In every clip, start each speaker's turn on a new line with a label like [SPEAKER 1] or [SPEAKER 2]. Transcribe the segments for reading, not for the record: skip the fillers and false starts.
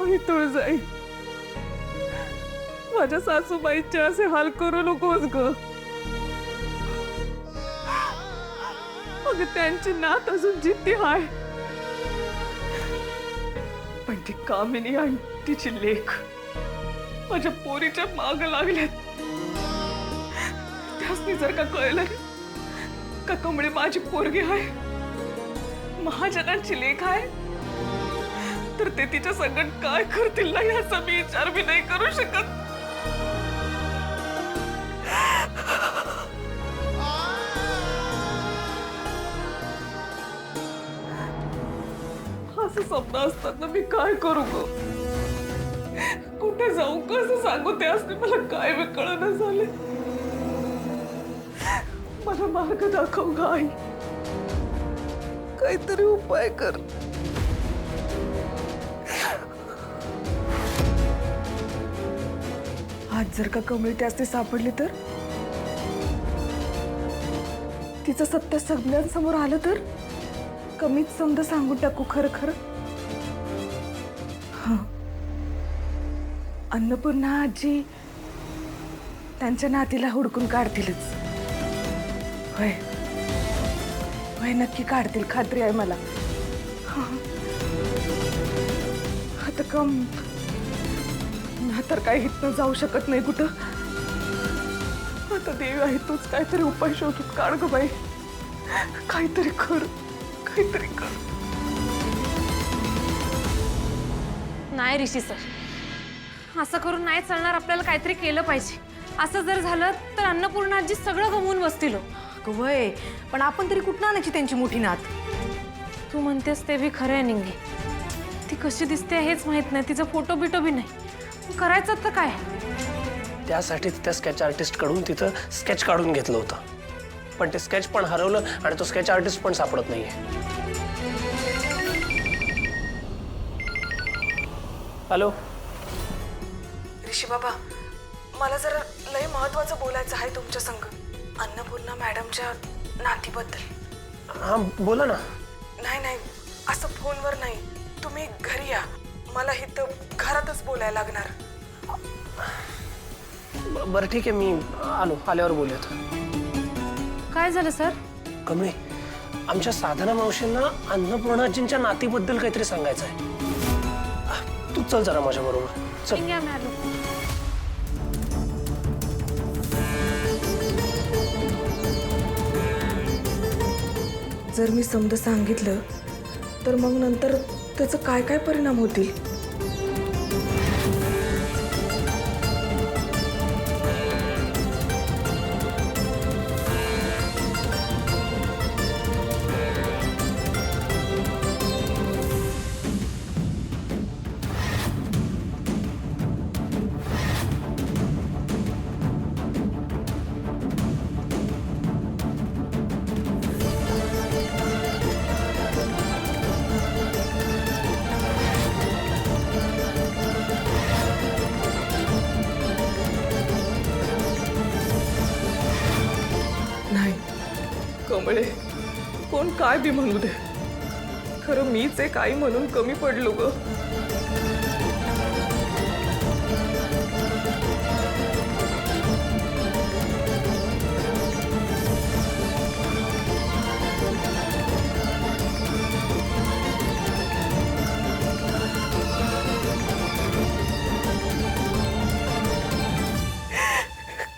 [SPEAKER 1] आई तुळजाई, माझ्या सासूबाईंचे असे हाल करू नकोस ग. अगं त्यांची नात अजून जिद्दी आहे, पण ती कामिनी आणि तिची लेक माझ्या पोरीच्या माग लागल्यात. त्यासनी जर का कळलं का कमळे माझी पोरगी आहे, महाजनांची लेख आहे, तर ते तिच्या संगत काय करतील ना याचा मी विचार बी नाही करू शकत. असं स्वप्न असताना मी काय करू ग? कुठे जाऊ, कसं सांगू ते असते मला काय बी कळना झाले. मला मार्ग दाखव ग आई, काहीतरी उपाय कर. आज जर का कमळी त्यासने सापडली तर, तिचं सत्य सगळ्यांसमोर आलं तर, कमीच समजा सांगून टाकू खरं खरं. अन्नपूर्णा आजी त्यांच्या नातीला हुडकून काढतीलच. होय होय, नक्की काढतील, खात्री आहे मला. आता कम तर काही इथनं जाऊ शकत नाही कुठं. आता देव आहे, तूच काहीतरी उपाय शोधून काढ ग बाई. काहीतरी कर, काहीतरी कर.
[SPEAKER 2] नाही ऋषी सर, असं करून नाही चालणार. आपल्याला काहीतरी केलं पाहिजे. असं जर झालं तर अन्नपूर्णाजी सगळं गमवून बसतील.
[SPEAKER 3] वय पण आपण तरी कुठं आणायची त्यांची मोठी नात?
[SPEAKER 2] तू म्हणतेस ते बी खरं आहे निंगे. ती कशी दिसते हेच माहित नाही, तिचा फोटो बिटो बी नाही. करायचं तर काय?
[SPEAKER 4] त्यासाठी त्या स्केच आर्टिस्ट कडून तिथं स्केच काढून घेतलं होतं, पण ते स्केच पण हरवलं आणि तो स्केच आर्टिस्ट पण सापडत नाहीये. हॅलो
[SPEAKER 1] ऋषी बाबा, मला जरा लय महत्वाचं बोलायचं आहे तुमच्या संग, अन्नपूर्णा मॅडमच्या नातीबद्दल.
[SPEAKER 4] हां बोला ना.
[SPEAKER 1] नाही नाही, असं फोनवर नाही, तुम्ही घरी या. मला इथं घरातच बोलायला लागणार.
[SPEAKER 4] बरं ठीक आहे, मी आल्यावर बोलूयात.
[SPEAKER 2] काय झालं सर?
[SPEAKER 4] कमळे, आमच्या साधना मावशींना अन्नपूर्णाजींच्या नातीबद्दल काहीतरी सांगायचं आहे. तू चल जरा माझ्या बरोबर. चल.
[SPEAKER 2] निंगे आम्ही आलो.
[SPEAKER 1] जर मी समजा सांगितलं तर मग नंतर त्याचं काय काय परिणाम होतील? कमळे, कोण काय बी म्हणू दे, खरं मीच एक आई म्हणून कमी पडलो ग.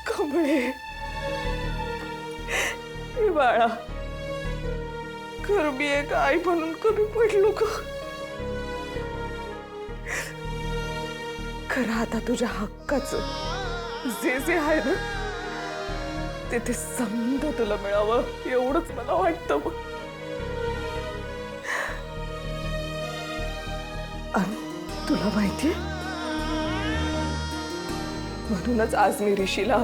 [SPEAKER 1] कमळे बाळा, खरं मी एक आई म्हणून कमी पडलो ग. खरं आता तुझ्या हक्काचं जे जे आहे ना ते समजा तुला मिळावं एवढंच मला वाटतं. बघ, तुला माहितीये, म्हणूनच आज मी ऋषीला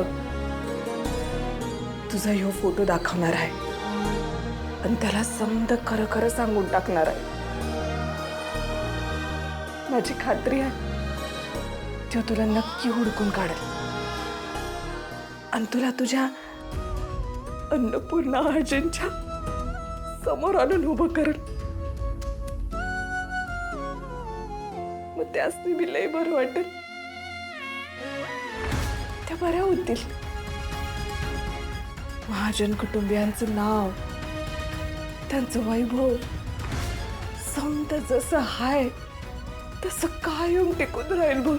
[SPEAKER 1] तुझा ह्यो फोटो दाखवणार आहे आणि त्याला समजा खरं खरं सांगून टाकणार आहे. माझी खात्री आहे तो तुला नक्की हुडकून काढेल आणि तुला तुझ्या अन्नपूर्णा आजींच्या समोर आणून उभं करेल. मग त्यासनी बी लय बरं वाटेल. त्या बऱ्या होतील. महाजन कुटुंबियांचं नाव, त्यांचं वैभव समत जसं हाय तसं कायम टिकून राहील बघ.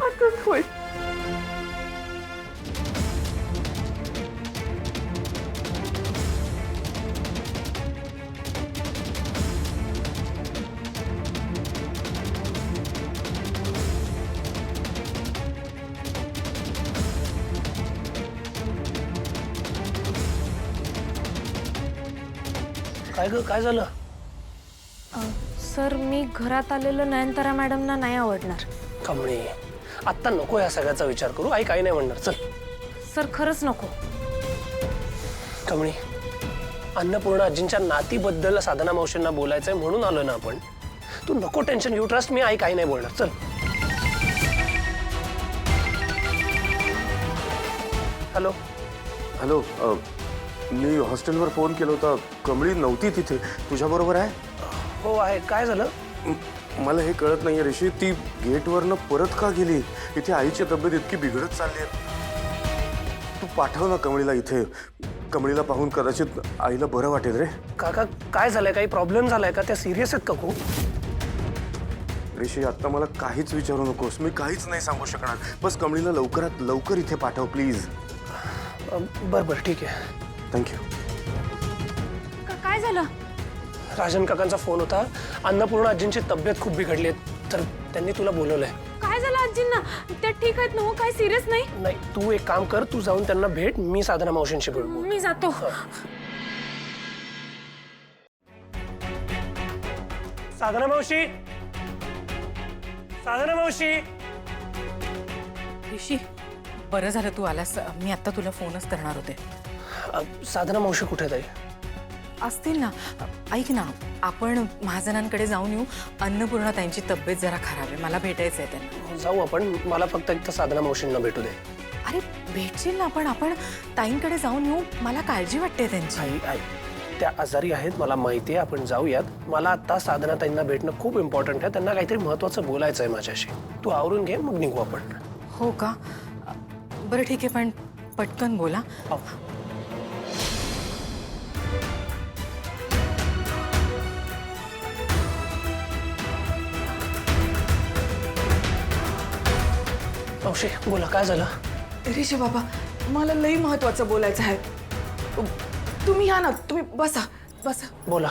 [SPEAKER 1] असंच होईल.
[SPEAKER 4] काय ग, काय झालं?
[SPEAKER 2] सर, मी घरात आलेलं नयनतारा मॅडमना नाही आवडणार.
[SPEAKER 4] कमळे, आत्ता नको या सगळ्याचा विचार करू. आई काही नाही म्हणणार. चल.
[SPEAKER 2] सर, खरंच नको.
[SPEAKER 4] कमळे, अन्नपूर्णा आजींच्या नातीबद्दल साधना मावशींना बोलायचंय म्हणून आलो ना आपण. तू नको टेन्शन घेऊ. Trust me. आई काही नाही बोलणार. चल. हॅलो.
[SPEAKER 5] हॅलो, मी हॉस्टेलवर फोन केला होता. कमळी नव्हती तिथे. तुझ्याबरोबर आहे?
[SPEAKER 4] हो आहे. काय झालं?
[SPEAKER 5] मला हे कळत नाहीये ऋषी, ती गेटवरनं परत का गेली? इथे आईची तब्येत इतकी बिघडत चालली आहे. तू पाठव ना कमळीला इथे. कमळीला पाहून कदाचित आईला बरं वाटेल रे.
[SPEAKER 4] काका, काय झालंय? काही प्रॉब्लेम झालाय का? त्या सिरियस आहेत का खूप?
[SPEAKER 5] ऋषी, आत्ता मला काहीच विचारू नकोस. मी काहीच नाही सांगू शकणार. बस कमळीला लवकरात लवकर इथे पाठव प्लीज.
[SPEAKER 4] बरं बरं, ठीक आहे.
[SPEAKER 5] थँक्यू.
[SPEAKER 2] काय झालं?
[SPEAKER 4] राजन काकांचा फोन होता. अन्नपूर्णा आजींची तब्येत खूप बिघडली आहे, तर त्यांनी तुला बोलवलंय.
[SPEAKER 2] काय झालं आजींना? त्या ठीक आहेत ना? हो, काय सिरियस नाही?
[SPEAKER 4] नाही, तू एक काम कर. तू जाऊन त्यांना भेट. मी साधना मावशींशी बोलू.
[SPEAKER 2] मी जातो.
[SPEAKER 4] साधना मावशी, साधना मावशी.
[SPEAKER 3] ऋषी, बरं झालं तू आलास. मी आता तुला फोनच करणार होते.
[SPEAKER 4] साधना मावशी कुठे आहे?
[SPEAKER 3] असतील ना. ऐक ना, आपण महाजनांकडे जाऊन येऊ. अन्नपूर्णा त्यांची तब्येत जरा खराब आहे. मला भेटायचं आहे त्यांना.
[SPEAKER 4] जाऊ आपण. मला फक्त एकदा साधना मावशींना भेटू दे.
[SPEAKER 3] अरे भेटशील ना. आपण ताईंकडे जाऊन येऊ. मला काळजी वाटते त्यांची.
[SPEAKER 4] आई आई, त्या आजारी आहेत मला माहिती आहे. आपण जाऊयात. मला आता साधना ताईंना भेटणं खूप इम्पॉर्टंट आहे. त्यांना काहीतरी महत्त्वाचं बोलायचं आहे माझ्याशी. तू आवरून घे, मग निघू आपण.
[SPEAKER 3] हो का? बरं ठीक आहे, पण पटकन बोला.
[SPEAKER 4] मावशी, बोला. काय झालं?
[SPEAKER 1] ऋषी बाबा, मला लई महत्वाचं बोलायचं आहे. तुम्ही या ना. तुम्ही बसा बसा.
[SPEAKER 4] बोला.